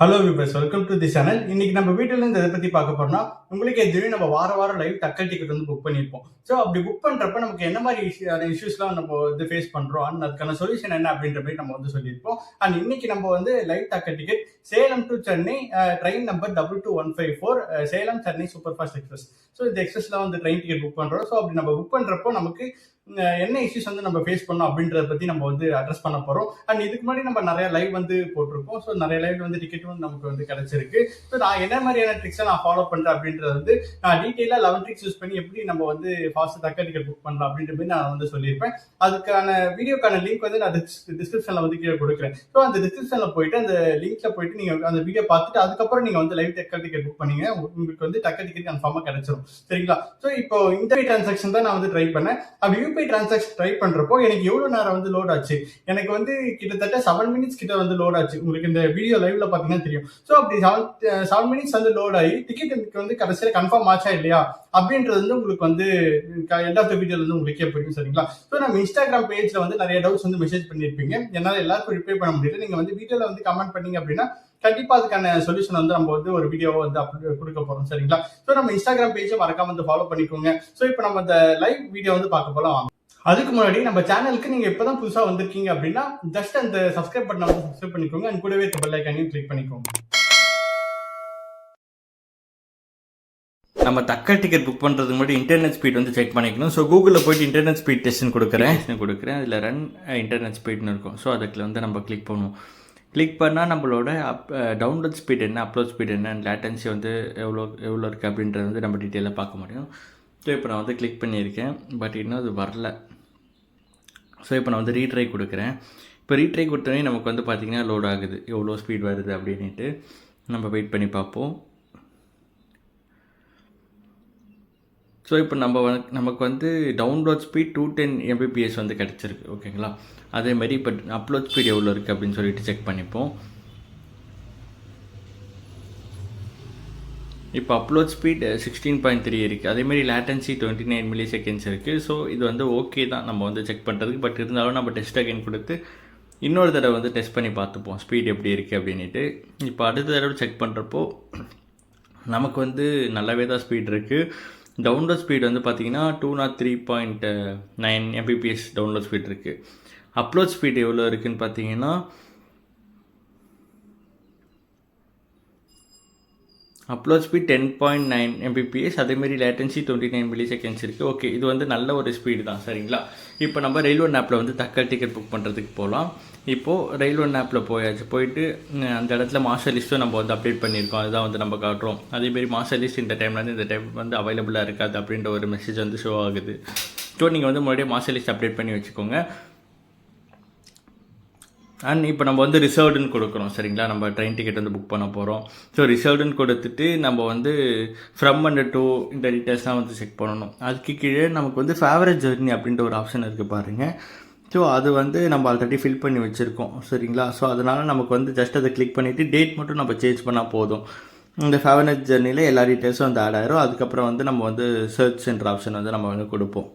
Hello viewers, welcome to the channel. இன்னைக்கு நம்ம வீட்டில இருந்து எதை பத்தி பார்க்க போறோம்னா, உங்களுக்கே தெரியும் நம்ம வாரம் லைவ் தக்கல் டிக்கெட் வந்து புக் பண்ணியிருப்போம். ஸோ அப்படி புக் பண்றப்ப நமக்கு என்ன மாதிரி இஷ்யூஸ்லாம் நம்ம வந்து ஃபேஸ் பண்றோம் அண்ட் அதுக்கான சொல்யூஷன் என்ன அப்படின்ற மாதிரி நம்ம வந்து சொல்லியிருப்போம். அண்ட் இன்னைக்கு நம்ம வந்து live Tatkal ticket Salem to Chennai train number 22154 Salem Chennai super fast express. So இந்த எக்ஸ்பிரஸ்ல வந்து ட்ரெயின் டிக்கெட் புக் பண்றோம். ஸோ அப்படி நம்ம புக் பண்றப்போ நமக்கு என்ன இஷ்யூஸ் வந்து நம்ம ஃபேஸ் பண்ணோம் அப்படின்றத பத்தி நம்ம வந்து அட்ரஸ் பண்ண போறோம். அண்ட் இதுக்கு முன்னாடி நம்ம நிறைய லைவ் வந்து போட்டிருக்கோம். ஸோ நிறைய லைவ் வந்து டிக்கெட்டும் நமக்கு வந்து கிடைச்சிருக்கு. ஸோ நான் என்ன மாதிரியான ட்ரிக்ஸை நான் ஃபாலோ பண்றேன் அப்படின்றது வந்து நான் டீட்டெயிலாக 11 ட்ரிக்ஸ் யூஸ் பண்ணி எப்படி நம்ம வந்து ஃபாஸ்ட் தக்க டிக்கெட் புக் பண்ணலாம் அப்படின்ற மாதிரி நான் வந்து சொல்லியிருப்பேன். அதுக்கான வீடியோக்கான லிங்க் வந்து நான் டிஸ்கிரிப்ஷன்ல வந்து கீழே கொடுக்குறேன். ஸோ அந்த டிஸ்கிரிப்ஷன்ல போயிட்டு அந்த லிங்க்ல போயிட்டு நீங்க அந்த வீடியோ பார்த்துட்டு அதுக்கப்புறம் நீங்க வந்து லைவ் தக்க டிக்கெட் புக் பண்ணீங்க, உங்களுக்கு வந்து தக்க டிக்கெட் கன்ஃபார்மா கிடைச்சிரும். சரிங்களா? ஸோ இப்போ இந்த டிரான்சாக்ஷன் தான் நான் வந்து ட்ரை பண்ணேன். அப்படி யூபிஐ டிரான்சாக்ஷன் ட்ரை பண்றப்போ எனக்கு எவ்வளவு நேரம் வந்து லோட் ஆச்சு, எனக்கு வந்து கிட்டத்தட்ட 7 மினிட்ஸ் கிட்ட வந்து லோட் ஆச்சு. உங்களுக்கு இந்த வீடியோ லைவ்ல பாத்தீங்கன்னா தெரியும். ஸோ அப்படி 7 மினிட்ஸ் வந்து லோட் ஆகி டிக்கெட் எனக்கு வந்து கடைசியில கன்ஃபார்ம் ஆச்சா இல்லையா அப்படின்றது வந்து உங்களுக்கு வந்து எண்ட் ஆஃப் த வீடியோல வந்து உங்களுக்கே புரியும். சரிங்களா? ஸோ நம்ம இன்ஸ்டாகிராம் பேஜ்ல வந்து நிறைய டவுட்ஸ் வந்து மெசேஜ் பண்ணிருப்பீங்க. என்னால எல்லாருக்கும் ரிப்ளை பண்ண முடியல. நீங்க வந்து வீடியோல வந்து கமெண்ட் பண்ணீங்க அப்படின்னா கண்டிப்பா அதுக்கான சொல்யூஷன் வந்து நம்ம வந்து ஒரு வீடியோவை வந்து அப்லோட் கொடுக்க போறோம். சரிங்களா? ஸோ நம்ம இன்ஸ்டாகிராம் பேஜை மறக்காம வந்து ஃபாலோ பண்ணிக்கோங்க. ஸோ இப்போ நம்ம இந்த லைவ் வீடியோ வந்து பார்க்க போலாம். அதுக்கு முன்னாடி நம்ம சேனலுக்கு நீங்க இப்பதான் புதுசா வந்திருக்கீங்க அப்படின்னா ஜஸ்ட் அந்த சப்ஸ்கிரைப் பட்டனை வந்து சப்ஸ்கிரைப் பண்ணிக்கோங்க. அண்ட் கூடவே பெல் ஐகானையும் கிளிக் பண்ணிக்கோங்க. நம்ம தக்க டிக்கெட் புக் பண்ணுறதுக்கு முன்னாடி இன்டர்நெட் ஸ்பீட் வந்து செக் பண்ணிக்கணும். ஸோ கூகுளில் போய்ட்டு இன்டர்நெட் ஸ்பீட் டெஸ்ட்னு கொடுக்குறேன். அதில் ரன் இன்டர்நெட் ஸ்பீட்னு இருக்கும். ஸோ அதுக்கு வந்து நம்ம கிளிக் பண்ணுவோம். கிளிக் பண்ணால் நம்மளோட டவுன்லோட் ஸ்பீட் என்ன, அப்லோட் ஸ்பீட் என்ன, லேட்டன்சி வந்து எவ்வளோ இருக்குது அப்படின்றது வந்து நம்ம டீட்டெயிலாக பார்க்க முடியும். ஸோ இப்போ நான் வந்து கிளிக் பண்ணியிருக்கேன். பட் இன்னும் அது வரல. ஸோ இப்போ நான் வந்து ரீட்ரை கொடுக்குறேன். இப்போ ரீட்ரை கொடுத்தோடனே நமக்கு வந்து பார்த்திங்கன்னா லோட் ஆகுது, எவ்வளோ ஸ்பீட் வருது அப்படின்ட்டு. நம்ம வெயிட் பண்ணி பார்ப்போம். ஸோ இப்போ நமக்கு வந்து டவுன்லோட் ஸ்பீட் 210 Mbps வந்து கிடச்சிருக்கு. ஓகேங்களா? அதேமாதிரி இப்போ அப்லோட் ஸ்பீட் எவ்வளோ இருக்குது அப்படின்னு சொல்லிட்டு செக் பண்ணிப்போம். இப்போ அப்லோட் ஸ்பீட் 16.3 இருக்குது. அதேமாதிரி லேட்டன்சி 29 ms இருக்குது. ஸோ இது வந்து ஓகே தான் நம்ம வந்து செக் பண்ணுறதுக்கு. பட் இருந்தாலும் நம்ம டெஸ்ட் அகைன் கொடுத்து இன்னொரு தடவை வந்து டெஸ்ட் பண்ணி பார்த்துப்போம் ஸ்பீட் எப்படி இருக்குது அப்படின்ட்டு. இப்போ அடுத்த தடவை செக் பண்ணுறப்போ நமக்கு வந்து நல்லாவே தான் ஸ்பீட் இருக்குது. டவுன்லோட் ஸ்பீட் வந்து பார்த்திங்கன்னா 203.9 Mbps டவுன்லோட் ஸ்பீட் இருக்குது. அப்லோட் ஸ்பீட் எவ்வளோ இருக்குதுன்னு பார்த்தீங்கன்னா அப்லோட் ஸ்பீட் 10.9 Mbps. அதேமாரி லேட்டன்சி 29 ms இருக்குது. ஓகே, இது வந்து நல்ல ஒரு ஸ்பீடு தான். சரிங்களா? இப்போ நம்ம ரயில்வே ஆப்பில் வந்து தக்க டிக்கெட் புக் பண்ணுறதுக்கு போகலாம். இப்போது ரயில்வே ஆப்பில் போயிட்டு அந்த இடத்துல மாஸ்டர் லிஸ்ட்டும் நம்ம வந்து அப்டேட் பண்ணியிருக்கோம். அதுதான் வந்து நம்ம காட்டுறோம். அதேமாரி மாஸ்டர் லிஸ்ட் இந்த டைம் வந்து அவைலபிளாக இருக்காது அப்படின்ற ஒரு மெசேஜ் வந்து ஷோ ஆகுது. ஸோ நீங்கள் வந்து முன்னாடியே மாஸ்டர் லிஸ்ட் அப்டேட் பண்ணி வச்சுக்கோங்க. அண்ட் இப்போ நம்ம வந்து ரிசர்வ்டுன்னு கொடுக்குறோம். சரிங்களா? நம்ம ட்ரெயின் டிக்கெட் வந்து புக் பண்ண போகிறோம். ஸோ ரிசர்வ்டுன்னு கொடுத்துட்டு நம்ம வந்து ஃப்ரம் அண்ட் டூ இந்த டீட்டெயில்ஸ்லாம் வந்து செக் பண்ணணும். அதுக்கு கீழே நமக்கு வந்து ஃபேவரட் ஜர்னி அப்படின்ற ஒரு ஆப்ஷன் இருக்குது பாருங்கள். ஸோ அது வந்து நம்ம ஆல்ரெடி ஃபில் பண்ணி வச்சுருக்கோம். சரிங்களா? ஸோ அதனால் நமக்கு வந்து ஜஸ்ட் அதை கிளிக் பண்ணிவிட்டு டேட் மட்டும் நம்ம சேஞ்ச் பண்ணால் போதும். இந்த ஃபேவரட் ஜர்னியில் எல்லா டீட்டெயில்ஸும் வந்து ஆட் ஆயிரும். அதுக்கப்புறம் வந்து நம்ம வந்து சர்ச் என்ற ஆப்ஷன் வந்து நம்ம வந்து கொடுப்போம்.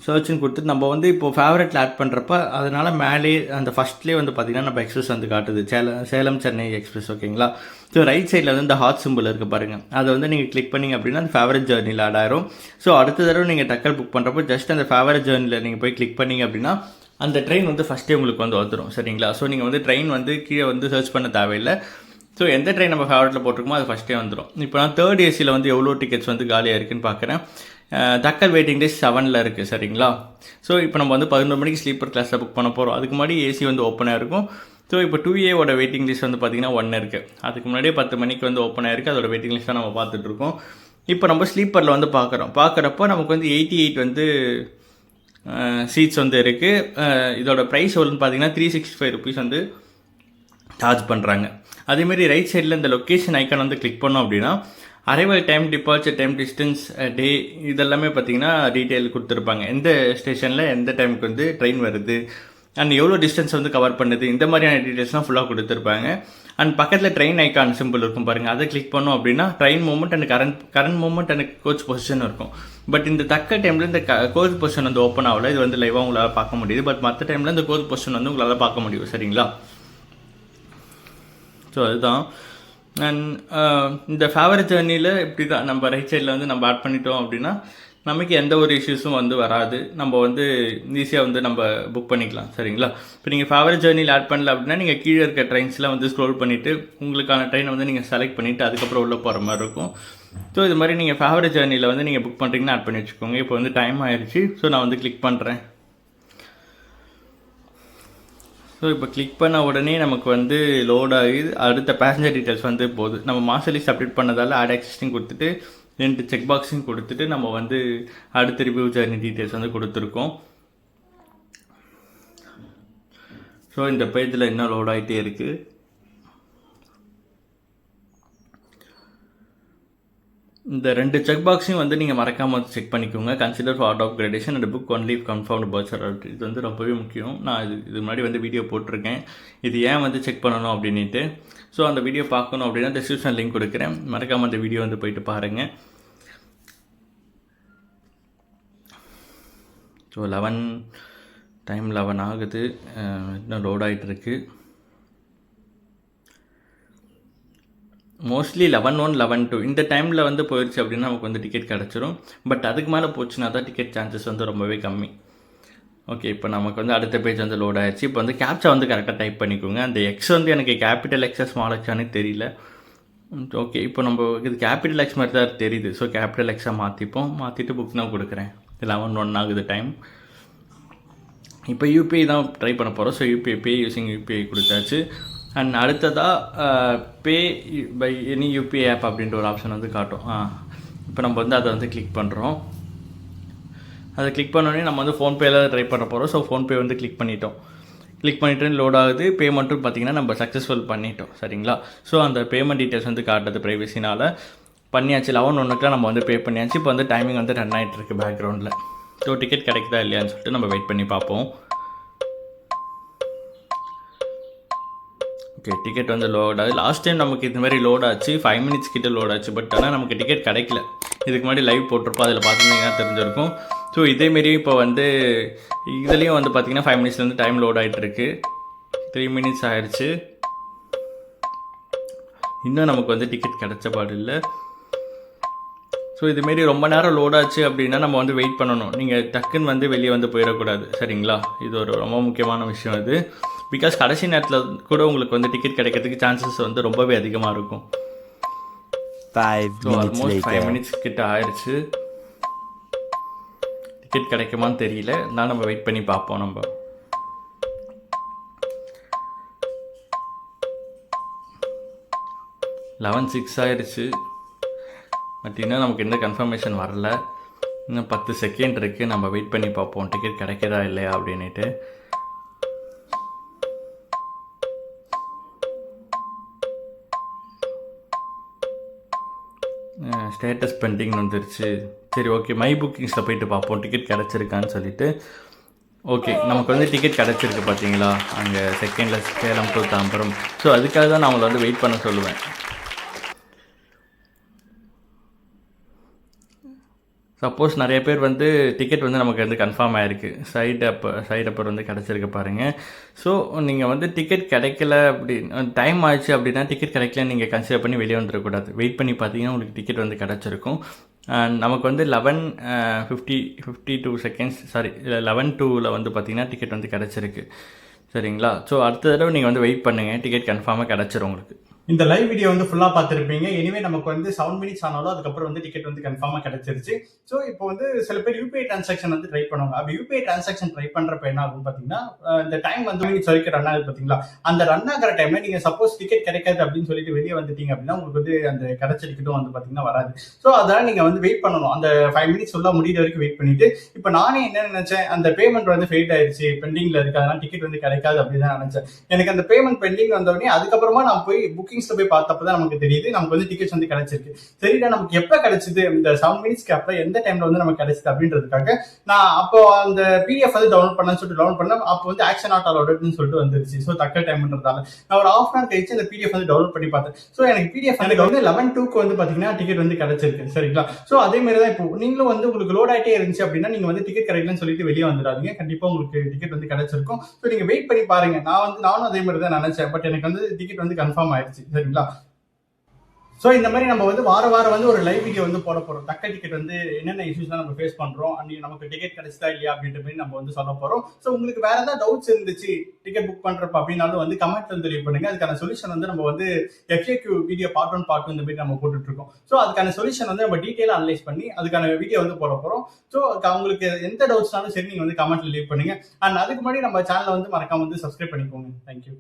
சர்ச்சுன்னு கொடுத்துட்டு நம்ம வந்து இப்போது ஃபேவரட்டில் ஆட் பண்ணுறப்ப அதனால் மேலே அந்த ஃபஸ்ட்லேயே வந்து பார்த்திங்கன்னா நம்ம எக்ஸ்பிரஸ் வந்து காட்டுது, சேலம் சென்னை எக்ஸ்பிரஸ். ஓகேங்களா? ஸோ ரைட் சைடில் வந்து இந்த ஹாட் சிம்பிள் இருக்குது பாருங்கள். அதை வந்து நீங்கள் கிளிக் பண்ணிங்க அப்படின்னா அந்த ஃபேவரட் ஜர்னியில் ஆட் ஆயிரும். ஸோ அடுத்த தடவை நீங்கள் டக்கல் புக் பண்ணுறப்போ ஜஸ்ட் அந்த ஃபேவரட் ஜர்னியில் நீங்கள் போய் கிளிக் பண்ணிங்க அப்படின்னா அந்த ட்ரெயின் வந்து ஃபஸ்ட்டே உங்களுக்கு வந்து வந்துடும். சரிங்களா? ஸோ நீங்கள் வந்து ட்ரெயின் வந்து கீழே வந்து சர்ச் பண்ண தேவையில்லை. ஸோ எந்த ட்ரெயின் நம்ம ஃபேவரட்டில் போட்டிருக்கோமோ அது ஃபஸ்ட்டே வந்துடும். இப்போ நான் 3rd ஏசியில் வந்து எவ்வளோ டிக்கெட்ஸ் வந்து காலியாக இருக்குதுன்னு பார்க்குறேன். தக்கல் வெயிட்டிங் லிஸ்ட் 7ல் இருக்குது. சரிங்களா? ஸோ இப்போ நம்ம வந்து 11 மணிக்கு ஸ்லீப்பர் கிளாஸில் புக் பண்ண போகிறோம். அதுக்கு முன்னாடி ஏசி வந்து ஓப்பனாக இருக்கும். ஸோ இப்போ 2A வெயிட்டிங் லிஸ்ட் வந்து பார்த்திங்கன்னா 1 இருக்குது. அதுக்கு முன்னாடியே 10 மணிக்கு வந்து ஓப்பன் ஆகிருக்கு. அதோட வெயிட்டிங் லிஸ்ட் தான் நம்ம பார்த்துட்ருக்கோம். இப்போ நம்ம ஸ்லீப்பரில் வந்து பார்க்குறப்போ நமக்கு வந்து 88 வந்து சீட்ஸ் வந்து இருக்குது. இதோட ப்ரைஸ் எவ்வளோன்னு பார்த்தீங்கன்னா 365 rupees வந்து சார்ஜ் பண்ணுறாங்க. அதேமாரி ரைட் சைடில் இந்த லொக்கேஷன் ஐக்கான் வந்து கிளிக் பண்ணோம் அப்படின்னா arrival time, departure time, distance, day இதெல்லாமே பார்த்தீங்கன்னா டீட்டெயில் கொடுத்துருப்பாங்க. எந்த ஸ்டேஷனில் எந்த டைமுக்கு வந்து ட்ரெயின் வருது அண்ட் எவ்வளோ டிஸ்டன்ஸ் வந்து கவர் பண்ணுது, இந்த மாதிரியான டீட்டெயில்ஸ்லாம் ஃபுல்லாக கொடுத்துருப்பாங்க. அண்ட் பக்கத்தில் ட்ரெயின் ஐக்கான் சிம்பிள் இருக்கும் பாருங்கள். அதை கிளிக் பண்ணோம் அப்படின்னா train movement and current movement and coach position இருக்கும். பட் இந்த தக்க டைமில் இந்த கோச் பொசிஷன் வந்து ஓப்பன் ஆகல. இது வந்து லைவாக உங்களால் பார்க்க முடியுது. பட் மற்ற டைமில் இந்த கோச் பொசிஷன் வந்து உங்களால் பார்க்க முடியும். சரிங்களா? ஸோ அதுதான். அண்ட் இந்த ஃபேவரட் ஜேர்னியில் இப்படி தான் நம்ம ரைட் சைடில் வந்து நம்ம ஆட் பண்ணிட்டோம் அப்படின்னா நமக்கு எந்த ஒரு இஷ்யூஸும் வந்து வராது. நம்ம வந்து ஈஸியாக வந்து நம்ம புக் பண்ணிக்கலாம். சரிங்களா? இப்போ நீங்கள் ஃபேவரட் ஜேர்னியில் ஆட் பண்ணல அப்படின்னா நீங்கள் கீழே இருக்க ட்ரெயின்ஸ்லாம் வந்து ஸ்க்ரோல் பண்ணிவிட்டு உங்களுக்கான ட்ரெயினை வந்து நீங்கள் செலக்ட் பண்ணிவிட்டு அதுக்கப்புறம் உள்ளே போகிற மாதிரி இருக்கும். ஸோ இது மாதிரி நீங்கள் ஃபேவரட் ஜேர்னியில் வந்து நீங்கள் புக் பண்ணுறீங்கன்னா ஆட் பண்ணி வச்சுக்கோங்க. இப்போ வந்து டைம் ஆயிடுச்சு. ஸோ நான் வந்து கிளிக் பண்ணுறேன். ஸோ இப்போ கிளிக் பண்ண உடனே நமக்கு வந்து லோட் ஆகி அடுத்த பேசஞ்சர் டீட்டெயில்ஸ் வந்து போகுது. நம்ம மாஸ்டர் லிஸ்ட் அப்டேட் பண்ணதால் ஆட் எக்ஸிஸ்டிங் கொடுத்துட்டு 2 செக் பாக்ஸையும் கொடுத்துட்டு நம்ம வந்து அடுத்த ரிவ்யூ ஜர்னி டீட்டெயில்ஸ் வந்து கொடுத்துருக்கோம். ஸோ இந்த பேஜில் இன்னும் லோட் ஆகிட்டே இருக்குது. இந்த 2 செக் பாக்ஸையும் வந்து நீங்கள் மறக்காமல் வந்து செக் பண்ணிக்கோங்க. Consider for auto upgradation and book only confirmed berth certificate. இது வந்து ரொம்பவே முக்கியம். நான் இது முன்னாடி வந்து வீடியோ போட்டிருக்கேன் இது ஏன் வந்து செக் பண்ணணும் அப்படின்ட்டு. ஸோ அந்த வீடியோ பார்க்கணும் அப்படின்னா டிஸ்கிரிப்ஷன் லிங்க் கொடுக்குறேன். மறக்காமல் அந்த வீடியோ வந்து போயிட்டு பாருங்கள். ஸோ 11 ஆகுது. இன்னும் லோட் ஆகிட்டு இருக்கு. மோஸ்ட்லி 11:01 11:02 இந்த டைமில் வந்து போயிடுச்சு அப்படின்னா நமக்கு வந்து டிக்கெட் கிடச்சிரும். பட் அதுக்கு மேலே போச்சுன்னா தான் டிக்கெட் சான்சஸ் வந்து ரொம்பவே கம்மி. ஓகே, இப்போ நமக்கு வந்து அடுத்த பேஜ் வந்து லோட் ஆயிடுச்சு. இப்போ வந்து கேப்சா வந்து கரெக்டாக டைப் பண்ணிக்கோங்க. அந்த எக்ஸ் வந்து எனக்கு கேபிட்டல் எக்ஸா ஸ்மால் எக்ஸானே தெரியல. ஓகே, இப்போ நம்ம இது கேபிட்டல் எக்ஸ் மாதிரி தான் தெரியுது. ஸோ கேபிட்டல் எக்ஸாக மாற்றிட்டு புக் நான் கொடுக்குறேன். 11:01 ஆகுது டைம். இப்போ யூபிஐ தான் ட்ரை பண்ண போகிறோம். ஸோ பே யூஸிங் யூபிஐ கொடுத்தாச்சு. அண்ட் அடுத்ததாக பே பை எனி யூபிஐ ஆப் அப்படின்ற ஒரு ஆப்ஷன் வந்து காட்டும். இப்போ நம்ம வந்து அதை வந்து கிளிக் பண்ணுறோம். அதை கிளிக் பண்ணோடனே நம்ம வந்து ஃபோன்பேயில் ட்ரை பண்ண போகிறோம். ஸோ ஃபோன்பே வந்து கிளிக் பண்ணிவிட்டு லோட் ஆகுது. பேமெண்ட்டும் பார்த்திங்கன்னா நம்ம சக்ஸஸ்ஃபுல் பண்ணிட்டோம். சரிங்களா? ஸோ அந்த பேமெண்ட் டீட்டெயில்ஸ் வந்து காட்டுறது ப்ரைவசினால் பண்ணியாச்சு. 11:01 நம்ம வந்து பே பண்ணியாச்சு. இப்போ வந்து டைமிங் வந்து ரன் ஆகிட்டு இருக்குது பேக்ரவுண்டில். ஸோ டிக்கெட் கிடைக்குதா இல்லையான்னு சொல்லிட்டு நம்ம வெயிட் பண்ணி பார்ப்போம். ஓகே, டிக்கெட் வந்து லோட் ஆகுது. லாஸ்ட் டைம் நமக்கு இந்த மாதிரி லோட் ஆச்சு. 5 மினிட்ஸ் கிட்ட லோட் ஆச்சு. பட் ஆனால் நமக்கு டிக்கெட் கிடைக்கல. இதுக்கு முன்னாடி லைவ் போட்டிருப்போம். அதில் பார்த்துருந்தீங்கன்னா தெரிஞ்சிருக்கும். ஸோ இதேமாரி இப்போ வந்து இதுலேயும் வந்து பார்த்திங்கன்னா 5 மினிட்ஸ்லேருந்து டைம் லோட் ஆகிட்டுருக்கு. 3 மினிட்ஸ் ஆயிடுச்சு. இன்னும் நமக்கு வந்து டிக்கெட் கிடைச்ச பாடு இல்லை. ஸோ இதுமாரி ரொம்ப நேரம் லோட் ஆச்சு அப்படின்னா நம்ம வந்து வெயிட் பண்ணணும். நீங்கள் டக்குன்னு வந்து வெளியே வந்து போயிடக்கூடாது. சரிங்களா? இது ஒரு ரொம்ப முக்கியமான விஷயம் இது. பிகாஸ் கடைசி நேரத்தில் கூட உங்களுக்கு வந்து டிக்கெட் கிடைக்கிறதுக்கு சான்சஸ் வந்து ரொம்பவே அதிகமாக இருக்கும். ஆல்மோஸ்ட் 5 மினிட்ஸ் கிட்ட ஆயிடுச்சு. டிக்கெட் கிடைக்குமான்னு தெரியல. அதனால நம்ம வெயிட் பண்ணி பார்ப்போம். நம்ம 11:06 ஆயிடுச்சு. பட் இன்னும் நமக்கு எந்த கன்ஃபர்மேஷன் வரல. இன்னும் 10 செகண்ட் இருக்குது. நம்ம வெயிட் பண்ணி பார்ப்போம் டிக்கெட் கிடைக்கிறதா இல்லையா அப்படின்ட்டு. ஸ்டேட்டஸ் பெண்டிங் வந்துருச்சு. சரி, ஓகே, மை புக்கிங்ஸில் போயிட்டு பார்ப்போம் டிக்கெட் கிடச்சிருக்கான்னு சொல்லிட்டு. ஓகே, நமக்கு வந்து டிக்கெட் கிடச்சிருக்கு பார்த்தீங்களா, அங்கே செகண்டில் சேலம் டு தாம்பரம். ஸோ அதுக்காக தான் நான் அவங்கள வந்து வெயிட் பண்ண சொல்லுவேன். சப்போஸ் நிறைய பேர் வந்து டிக்கெட் வந்து நமக்கு வந்து கன்ஃபார்ம் ஆகிருக்கு, சைடு அப்பர் வந்து கிடச்சிருக்கு பாருங்கள். ஸோ நீங்கள் வந்து டிக்கெட் கிடைக்கல டைம் ஆயிடுச்சு அப்படின்னா டிக்கெட் கிடைக்கலன்னு நீங்கள் கன்சிடர் பண்ணி வெளியே வந்துடக்கூடாது. வெயிட் பண்ணி பார்த்தீங்கன்னா உங்களுக்கு டிக்கெட் வந்து கிடச்சிருக்கும். நமக்கு வந்து 11:52 செகண்ட்ஸ் 11:02 வந்து பார்த்திங்கன்னா டிக்கெட் வந்து கிடச்சிருக்கு. சரிங்களா? ஸோ அடுத்த தடவை நீங்கள் வந்து வெயிட் பண்ணுங்கள், டிக்கெட் கன்ஃபார்மாக கிடச்சிரும் உங்களுக்கு. இந்த லைவ் வீடியோ வந்து ஃபுல்லாக பார்த்துருப்பீங்க. எனிவே நமக்கு வந்து 7 மினிட்ஸ் ஆனாலும் அதுக்கப்புறம் வந்து டிக்கெட் வந்து கன்ஃபார்மாக கிடைச்சிருச்சு. ஸோ இப்போ வந்து சில பேர் யூபிஐ டிரான்சாக்ஷன் வந்து ட்ரை பண்ணுவாங்க. அப்படி யூபிஐ டிரான்சாக்ஷன் ட்ரை பண்ணுறப்ப என்ன ஆகும் பார்த்தீங்கன்னா, இந்த டைம் வந்து மினிட்ஸ் வரைக்கும் ரன் ஆகுது பார்த்தீங்களா, அந்த ரன் ஆகிற டைமில் நீங்கள் சப்போஸ் டிக்கெட் கிடைக்காது அப்படின்னு சொல்லிட்டு வெளியே வந்துட்டீங்க அப்படின்னா உங்களுக்கு வந்து அந்த கிடைச்ச டிக்கெட்டும் வந்து பார்த்தீங்கன்னா வராது. ஸோ அதெல்லாம் நீங்கள் வந்து வெயிட் பண்ணணும். அந்த 5 மினிட்ஸ் ஃபுல்லாக முடிகிற வரைக்கும் வெயிட் பண்ணிட்டு, இப்போ நானே என்ன நினைச்சேன், அந்த பேமெண்ட் வந்து ஃபெயில் ஆயிடுச்சு, பெண்டிங்கில் இருக்குது, அதெல்லாம் டிக்கெட் வந்து கிடைக்காது அப்படின்னு தான் நினைச்சேன். எனக்கு அந்த பேமெண்ட் பெண்டிங் வந்தோடனே அதுக்கப்புறமா நான் போய் புக்கிங்ஸ்ல போய் பார்த்தப்பதான் நமக்கு தெரியுது நமக்கு வந்து டிக்கெட்ஸ் வந்து கிடைச்சிருக்கு. சரிடா, நமக்கு எப்ப கிடைச்சது, இந்த 7 மினிட்ஸ்க்கு அப்புறம் எந்த டைம்ல வந்து நமக்கு கிடைச்சது அப்படின்றதுக்காக நான் அப்போ அந்த பிடிஎஃப் வந்து டவுன்லோட் பண்ணு சொல்லிட்டு டவுன்லோட் பண்ணேன். அப்போ வந்து ஆக்ஷன் நாட் அலோடட்னு சொல்லிட்டு வந்துருச்சு. ஸோ தக்க டைம்ன்றதால நான் ஒரு ஹாஃப் அன் கழிச்சு அந்த பிடிஎஃப் வந்து டவுன்லோட் பண்ணி பார்த்தேன். ஸோ எனக்கு பிடிஎஃப் எனக்கு வந்து 11:02 வந்து பாத்தீங்கன்னா டிக்கெட் வந்து கிடைச்சிருக்கு. சரிங்களா? ஸோ அதே மாதிரி தான் இப்போ நீங்களும் வந்து உங்களுக்கு லோட் ஆகிட்டே இருந்துச்சு அப்படின்னா நீங்க வந்து டிக்கெட் கிடைக்கலன்னு சொல்லிட்டு வெளியே வந்துடாதீங்க. கண்டிப்பா உங்களுக்கு டிக்கெட் வந்து கிடைச்சிருக்கும். ஸோ நீங்க வெயிட் பண்ணி பாருங்க. நானும் அதே மாதிரி தான் நினைச்சேன். பட் எனக்கு வந்து டிக்கெட் வந்து கன்ஃபார்ம் ஆயிடுச்சு. சரிங்களா? ஸோ இந்த மாதிரி நம்ம வந்து வாரம் வந்து ஒரு லைவ் வீடியோ வந்து போட போறோம். தக்க டிக்கெட் வந்து என்னென்ன இஷ்யூஸ்லாம் நம்ம ஃபேஸ் பண்றோம், அன்னைக்கு நமக்கு டிக்கெட் கிடைச்சதா இல்லையா அப்படின்ற மாதிரி நம்ம வந்து சொல்ல போறோம். ஸோ உங்களுக்கு வேற ஏதாவது டவுட்ஸ் இருந்துச்சு டிக்கெட் புக் பண்றப்ப அப்படின்னாலும் வந்து கமெண்ட்ல வந்து லீவ் பண்ணுங்க. அதுக்கான சொல்யூஷன் வந்து நம்ம வந்து FAQ வீடியோ பார்ட் 1 பார்ட் 2 இந்த மாதிரி நம்ம போட்டுட்டு இருக்கோம். ஸோ அதுக்கான சொல்யூஷன் வந்து நம்ம டீட்டெயிலாக அனலைஸ் பண்ணி அதுக்கான வீடியோ வந்து போட போறோம். ஸோ உங்களுக்கு எந்த டவுட்ஸ்னாலும் சரி நீங்க வந்து கமெண்ட்ல லீவ் பண்ணுங்க. அண்ட் அதுக்கு முன்னாடி நம்ம சேனலை வந்து மறக்காம வந்து சப்ஸ்கிரைப் பண்ணிக்கோங்க. தேங்க்யூ.